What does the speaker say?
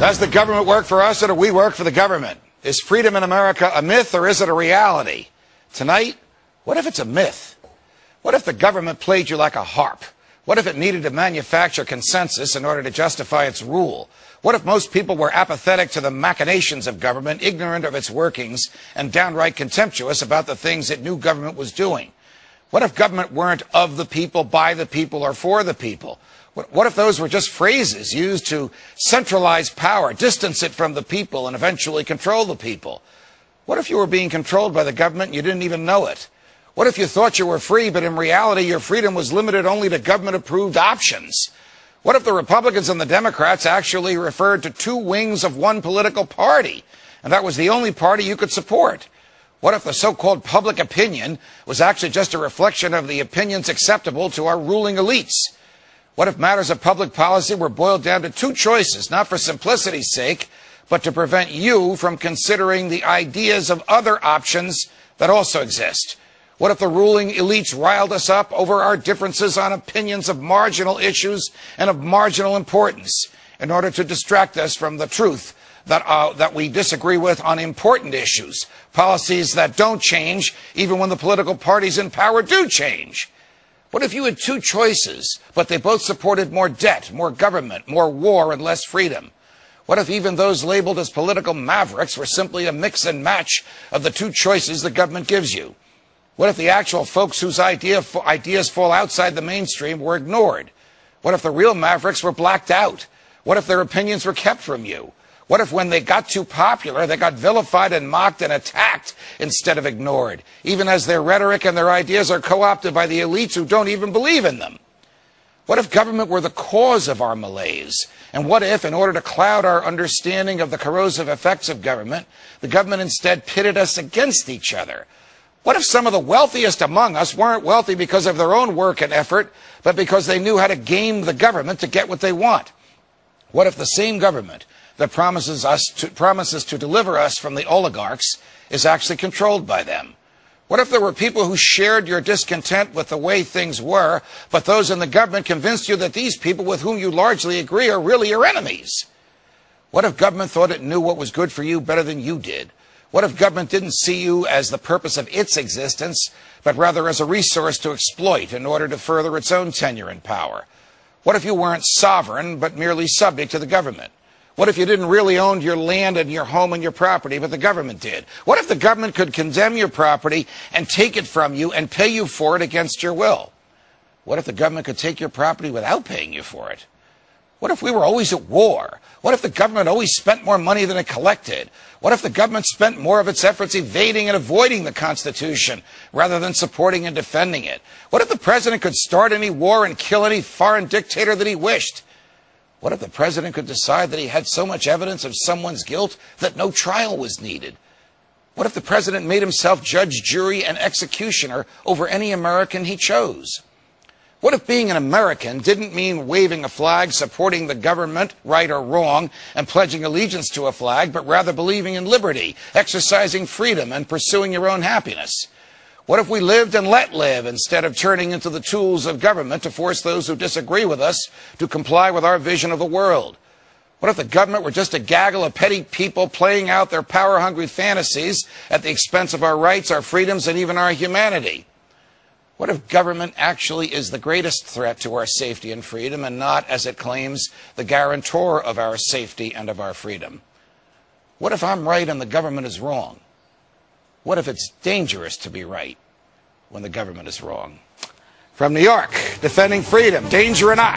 Does the government work for us or do we work for the government? Is freedom in America a myth or is it a reality? Tonight, what if it's a myth? What if the government played you like a harp? What if it needed to manufacture consensus in order to justify its rule? What if most people were apathetic to the machinations of government, ignorant of its workings, and downright contemptuous about the things that new government was doing? What if government weren't of the people, by the people, or for the people? What if those were just phrases used to centralize power, distance it from the people, and eventually control the people? What if you were being controlled by the government and you didn't even know it? What if you thought you were free, but in reality your freedom was limited only to government-approved options? What if the Republicans and the Democrats actually referred to two wings of one political party, and that was the only party you could support? What if the so-called public opinion was actually just a reflection of the opinions acceptable to our ruling elites? What if matters of public policy were boiled down to two choices, not for simplicity's sake, but to prevent you from considering the ideas of other options that also exist? What if the ruling elites riled us up over our differences on opinions of marginal issues and of marginal importance in order to distract us from the truth that we disagree with on important issues, policies that don't change even when the political parties in power do change? What if you had two choices, but they both supported more debt, more government, more war, and less freedom? What if even those labeled as political mavericks were simply a mix and match of the two choices the government gives you? What if the actual folks whose ideas fall outside the mainstream were ignored? What if the real mavericks were blacked out? What if their opinions were kept from you? What if when they got too popular, they got vilified and mocked and attacked instead of ignored, even as their rhetoric and their ideas are co-opted by the elites who don't even believe in them? What if government were the cause of our malaise? And what if, in order to cloud our understanding of the corrosive effects of government, the government instead pitted us against each other? What if some of the wealthiest among us weren't wealthy because of their own work and effort, but because they knew how to game the government to get what they want? What if the same government that promises to deliver us from the oligarchs is actually controlled by them? What if there were people who shared your discontent with the way things were, but those in the government convinced you that these people with whom you largely agree are really your enemies? What if government thought it knew what was good for you better than you did? What if government didn't see you as the purpose of its existence, but rather as a resource to exploit in order to further its own tenure in power? What if you weren't sovereign, but merely subject to the government? What if you didn't really own your land and your home and your property, but the government did? What if the government could condemn your property and take it from you and pay you for it against your will? What if the government could take your property without paying you for it? What if we were always at war? What if the government always spent more money than it collected? What if the government spent more of its efforts evading and avoiding the Constitution rather than supporting and defending it? What if the president could start any war and kill any foreign dictator that he wished? What if the president could decide that he had so much evidence of someone's guilt that no trial was needed? What if the president made himself judge, jury, and executioner over any American he chose? What if being an American didn't mean waving a flag, supporting the government, right or wrong, and pledging allegiance to a flag, but rather believing in liberty, exercising freedom, and pursuing your own happiness? What if we lived and let live instead of turning into the tools of government to force those who disagree with us to comply with our vision of the world? What if the government were just a gaggle of petty people playing out their power-hungry fantasies at the expense of our rights, our freedoms, and even our humanity? What if government actually is the greatest threat to our safety and freedom and not, as it claims, the guarantor of our safety and of our freedom? What if I'm right and the government is wrong? What if it's dangerous to be right when the government is wrong? From New York, defending freedom, danger or not.